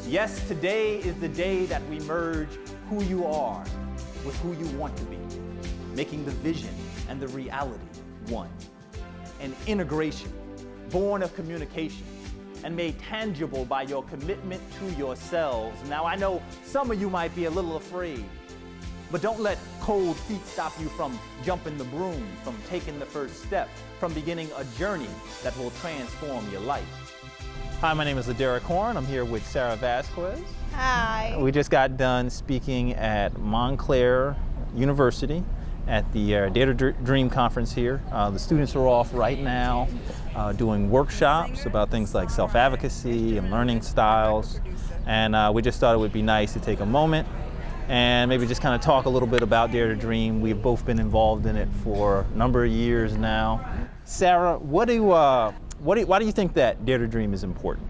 Yes, today is the day that we merge who you are with who you want to be, making the vision and the reality one. An integration born of communication and made tangible by your commitment to yourselves. Now, I know some of you might be a little afraid, but don't let cold feet stop you from jumping the broom, from taking the first step, from beginning a journey that will transform your life. Hi, my name is Ladera Horn. I'm here with Sarah Vasquez. Hi. We just got done speaking at Montclair University at the Dare to Dream conference here. The students are off right now doing workshops about things like self-advocacy and learning styles. And we just thought it would be nice to take a moment and maybe just kind of talk a little bit about Dare to Dream. We've both been involved in it for a number of years now. Sarah, why do you think that Dare to Dream is important?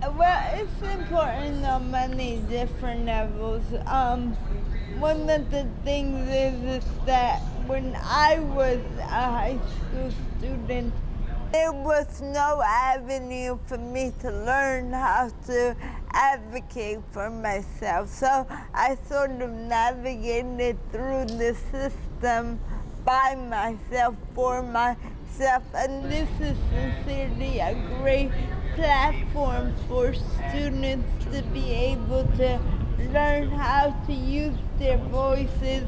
Well, it's important on many different levels. One of the things is that when I was a high school student, there was no avenue for me to learn how to advocate for myself. So I sort of navigated through the system by myself, for myself, and this is sincerely a great platform for students to be able to learn how to use their voices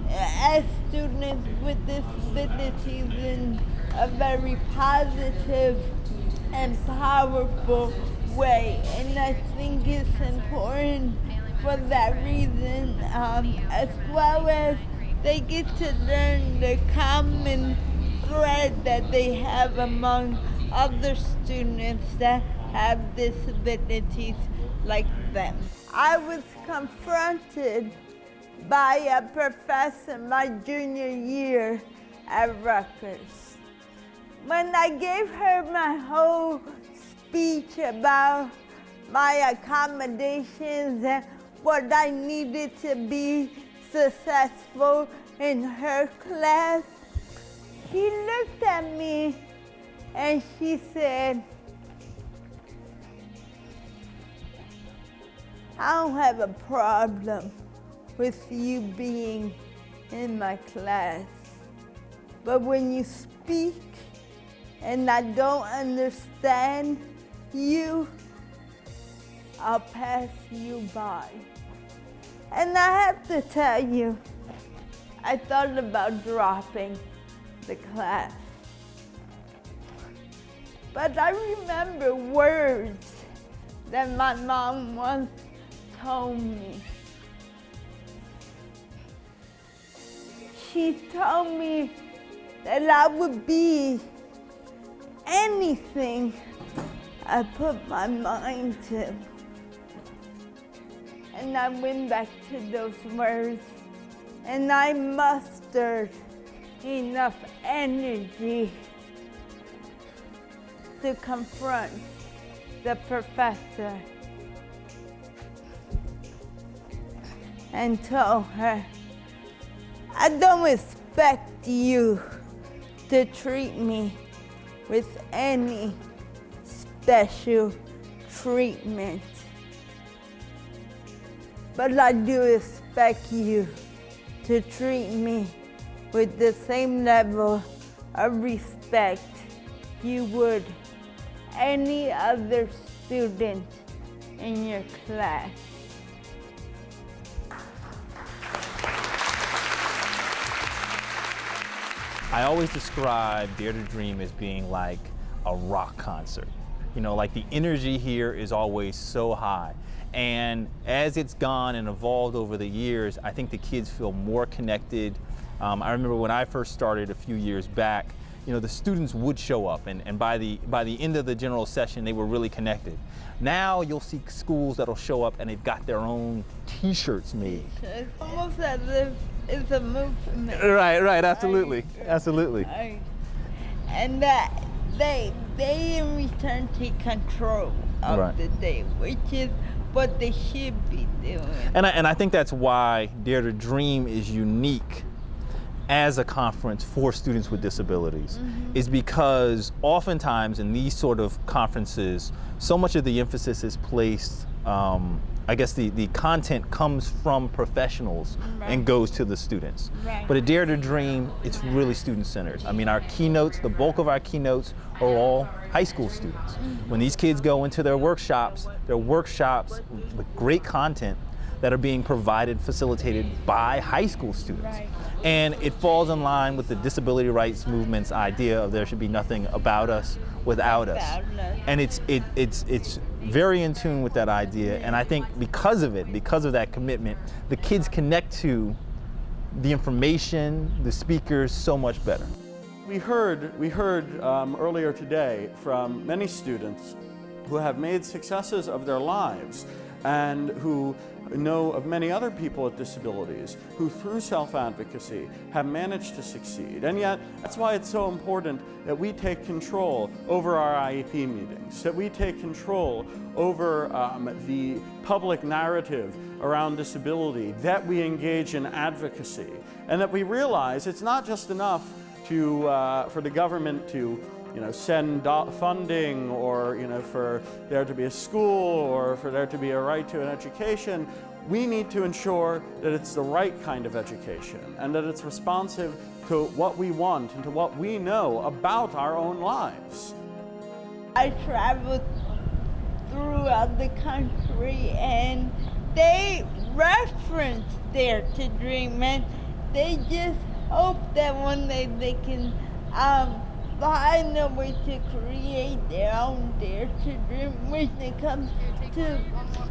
as students with disabilities in a very positive and powerful way. And I think it's important for that reason, as well as they get to learn the common thread that they have among other students that have disabilities like them. I was confronted by a professor my junior year at Rutgers. When I gave her my whole speech about my accommodations and what I needed to be successful in her class, she looked at me and she said, "I don't have a problem with you being in my class, but when you speak and I don't understand you, I'll pass you by." And I have to tell you, I thought about dropping the class. But I remember words that my mom once told me. She told me that I would be anything I put my mind to. And I went back to those words, and I mustered enough energy to confront the professor and told her, "I don't expect you to treat me with any special treatment, but I do expect you to treat me with the same level of respect you would any other student in your class." I always describe Dare to Dream as being like a rock concert. You know, like the energy here is always so high. And as it's gone and evolved over the years, I think the kids feel more connected. I remember when I first started a few years back, you know, the students would show up, and by the end of the general session, they were really connected. Now you'll see schools that'll show up and they've got their own T-shirts made. It's almost as if it's a movement. Right, absolutely, absolutely. And that they in return take control of the day, which is what they should be doing. And I think that's why Dare to Dream is unique as a conference for students with disabilities is because oftentimes in these sort of conferences, so much of the emphasis is placed, I guess the content comes from professionals and goes to the students. But at Dare to Dream, it's really student-centered. I mean, our keynotes, the bulk of our keynotes are all high school students. When these kids go into their workshops with great content that are being provided, facilitated by high school students. And it falls in line with the disability rights movement's idea of there should be nothing about us without us. And it's very in tune with that idea. And I think because of it, because of that commitment, the kids connect to the information, the speakers so much better. We heard earlier today from many students who have made successes of their lives and who know of many other people with disabilities who through self-advocacy have managed to succeed. And yet, that's why it's so important that we take control over our IEP meetings, that we take control over the public narrative around disability, that we engage in advocacy, and that we realize it's not just enough to, for the government to send funding or for there to be a school or for there to be a right to an education. We need to ensure that it's the right kind of education and that it's responsive to what we want and to what we know about our own lives. I traveled throughout the country and they reference Dare to Dream, and they just hope that one day they can find a way to create their own Dare to Dream when it comes to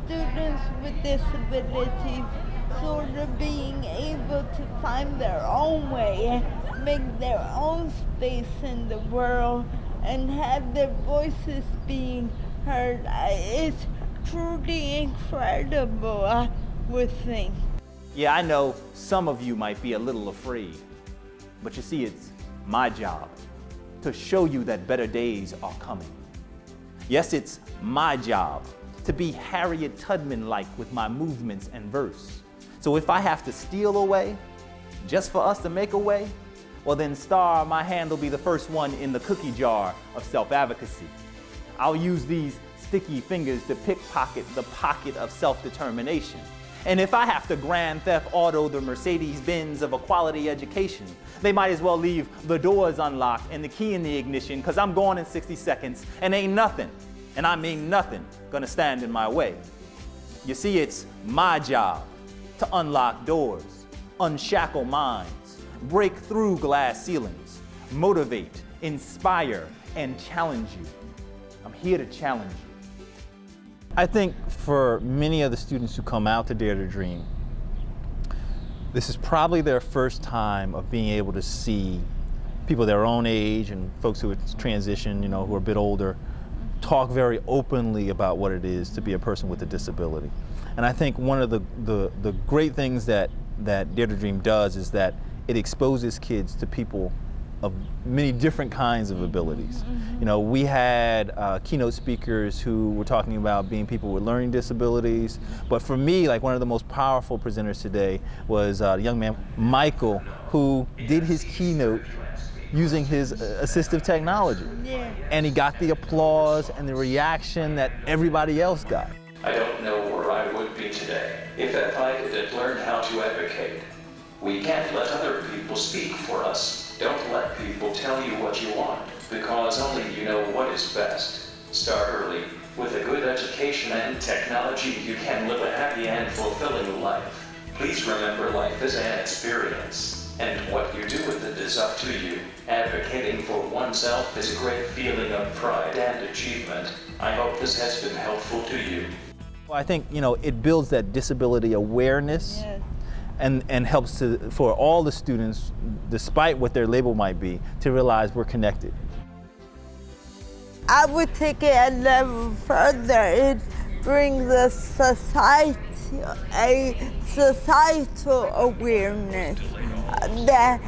students with disabilities sort of being able to find their own way and make their own space in the world and have their voices being heard. It's truly incredible, I would think. Yeah, I know some of you might be a little afraid, but you see, it's my job to show you that better days are coming. Yes, it's my job to be Harriet Tubman-like with my movements and verse. So if I have to steal away just for us to make a way, well then star, my hand will be the first one in the cookie jar of self-advocacy. I'll use these sticky fingers to pickpocket the pocket of self-determination. And if I have to grand theft auto the Mercedes-Benz of a quality education, they might as well leave the doors unlocked and the key in the ignition, because I'm going in 60 seconds and ain't nothing, and I mean nothing, gonna stand in my way. You see, it's my job to unlock doors, unshackle minds, break through glass ceilings, motivate, inspire, and challenge you. I'm here to challenge you. I think for many of the students who come out to Dare to Dream, this is probably their first time of being able to see people their own age and folks who have transitioned, who are a bit older, talk very openly about what it is to be a person with a disability. And I think one of the great things that Dare to Dream does is that it exposes kids to people of many different kinds of abilities. We had keynote speakers who were talking about being people with learning disabilities, but for me, like one of the most powerful presenters today was a young man, Michael, who did his keynote using his assistive technology. And he got the applause and the reaction that everybody else got. I don't know where I would be today if I had learned how to advocate. We can't let other people speak for us. Don't let people tell you what you want, because only you know what is best. Start early. With a good education and technology, you can live a happy and fulfilling life. Please remember, life is an experience, and what you do with it is up to you. Advocating for oneself is a great feeling of pride and achievement. I hope this has been helpful to you. Well, I think, it builds that disability awareness. Yes. And helps for all the students, despite what their label might be, to realize we're connected. I would take it a level further. It brings a societal awareness that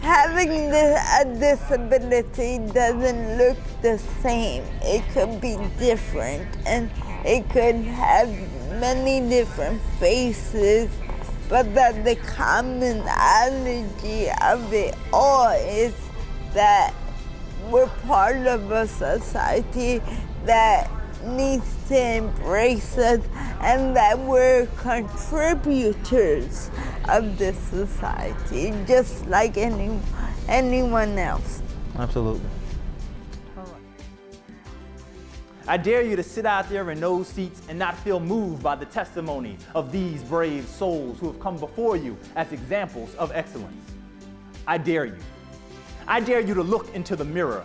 having a disability doesn't look the same. It could be different, and it could have many different faces but that the commonality of it all is that we're part of a society that needs to embrace us and that we're contributors of this society, just like anyone else. Absolutely. I dare you to sit out there in those seats and not feel moved by the testimony of these brave souls who have come before you as examples of excellence. I dare you. I dare you to look into the mirror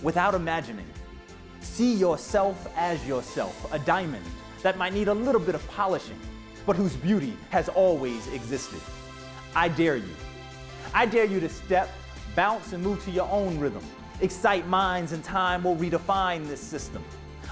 without imagining. See yourself as yourself, a diamond that might need a little bit of polishing, but whose beauty has always existed. I dare you. I dare you to step, bounce, and move to your own rhythm. Excite minds, and time will redefine this system.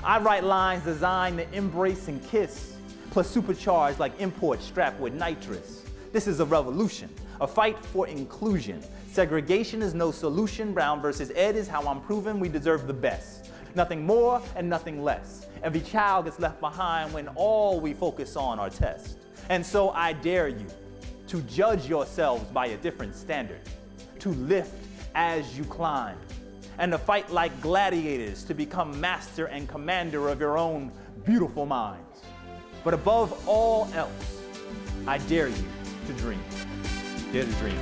I write lines designed to embrace and kiss, plus supercharged like imports strapped with nitrous. This is a revolution, a fight for inclusion. Segregation is no solution. Brown versus Ed is how I'm proving we deserve the best. Nothing more and nothing less. Every child gets left behind when all we focus on are tests. And so I dare you to judge yourselves by a different standard, to lift as you climb, and to fight like gladiators to become master and commander of your own beautiful minds. But above all else, I dare you to dream. Dare to dream.